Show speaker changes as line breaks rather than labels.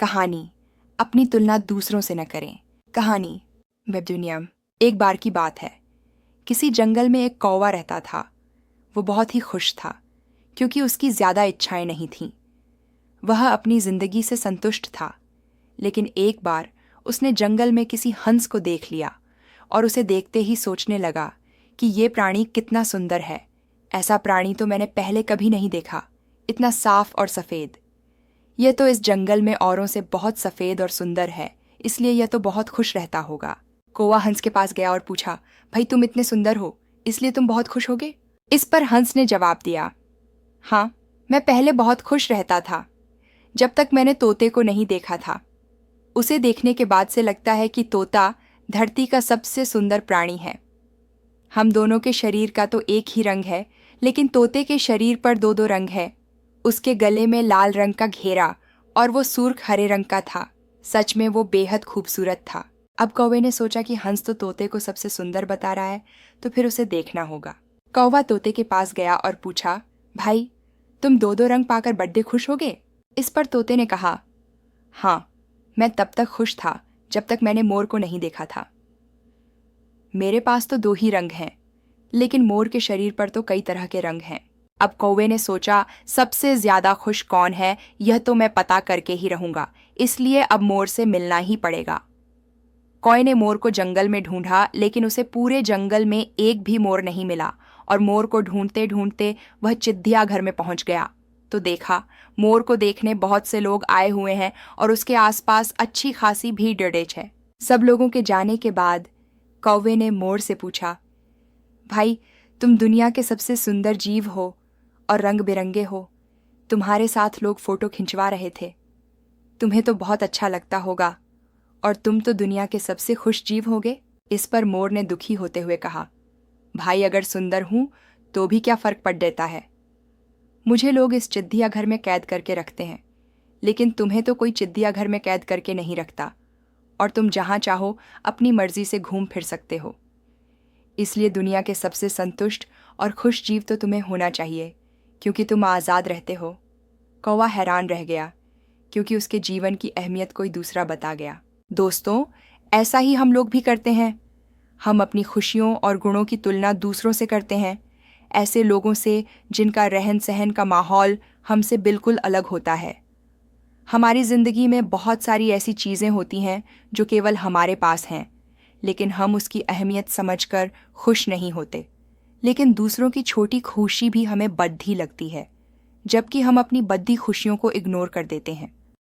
कहानी, अपनी तुलना दूसरों से न करें। कहानी वेब दुनिया। एक बार की बात है, किसी जंगल में एक कौवा रहता था। वो बहुत ही खुश था क्योंकि उसकी ज़्यादा इच्छाएं नहीं थीं। वह अपनी ज़िंदगी से संतुष्ट था। लेकिन एक बार उसने जंगल में किसी हंस को देख लिया और उसे देखते ही सोचने लगा कि ये प्राणी कितना सुंदर है। ऐसा प्राणी तो मैंने पहले कभी नहीं देखा, इतना साफ और सफ़ेद। यह तो इस जंगल में औरों से बहुत सफ़ेद और सुंदर है, इसलिए यह तो बहुत खुश रहता होगा। कौवा हंस के पास गया और पूछा, भाई तुम इतने सुंदर हो, इसलिए तुम बहुत खुश होगे? इस पर हंस ने जवाब दिया, हाँ, मैं पहले बहुत खुश रहता था, जब तक मैंने तोते को नहीं देखा था। उसे देखने के बाद से लगता है कि तोता धरती का सबसे सुंदर प्राणी है। हम दोनों के शरीर का तो एक ही रंग है, लेकिन तोते के शरीर पर दो दो रंग है। उसके गले में लाल रंग का घेरा और वो सुर्ख हरे रंग का था। सच में वो बेहद खूबसूरत था। अब कौवे ने सोचा कि हंस तो तोते को सबसे सुंदर बता रहा है, तो फिर उसे देखना होगा। कौवा तोते के पास गया और पूछा, भाई तुम दो दो रंग पाकर बड्डे खुश होगे? इस पर तोते ने कहा, हाँ, मैं तब तक खुश था जब तक मैंने मोर को नहीं देखा था। मेरे पास तो दो ही रंग हैं, लेकिन मोर के शरीर पर तो कई तरह के रंग हैं। अब कौवे ने सोचा, सबसे ज्यादा खुश कौन है यह तो मैं पता करके ही रहूंगा, इसलिए अब मोर से मिलना ही पड़ेगा। कौवे ने मोर को जंगल में ढूंढा, लेकिन उसे पूरे जंगल में एक भी मोर नहीं मिला और मोर को ढूंढते ढूंढते वह चिड़िया घर में पहुंच गया तो देखा मोर को देखने बहुत से लोग आए हुए हैं और उसके आसपास अच्छी खासी भीड़ डरेच है। सब लोगों के जाने के बाद कौवे ने मोर से पूछा, भाई तुम दुनिया के सबसे सुंदर जीव हो और रंग बिरंगे हो, तुम्हारे साथ लोग फोटो खिंचवा रहे थे, तुम्हें तो बहुत अच्छा लगता होगा और तुम तो दुनिया के सबसे खुश जीव होगे। इस पर मोर ने दुखी होते हुए कहा, भाई अगर सुंदर हूं तो भी क्या फर्क पड़ देता है, मुझे लोग इस चिड़िया घर में कैद करके रखते हैं, लेकिन तुम्हें तो कोई चिड़िया घर में कैद करके नहीं रखता और तुम जहां चाहो अपनी मर्जी से घूम फिर सकते हो। इसलिए दुनिया के सबसे संतुष्ट और खुश जीव तो तुम्हें होना चाहिए, क्योंकि तुम आज़ाद रहते हो। कौवा हैरान रह गया क्योंकि उसके जीवन की अहमियत कोई दूसरा बता गया। दोस्तों, ऐसा ही हम लोग भी करते हैं। हम अपनी खुशियों और गुणों की तुलना दूसरों से करते हैं, ऐसे लोगों से जिनका रहन सहन का माहौल हमसे बिल्कुल अलग होता है। हमारी ज़िंदगी में बहुत सारी ऐसी चीज़ें होती हैं जो केवल हमारे पास हैं, लेकिन हम उसकी अहमियत समझकर खुश नहीं होते। लेकिन दूसरों की छोटी खुशी भी हमें बड़ी लगती है, जबकि हम अपनी बड़ी खुशियों को इग्नोर कर देते हैं।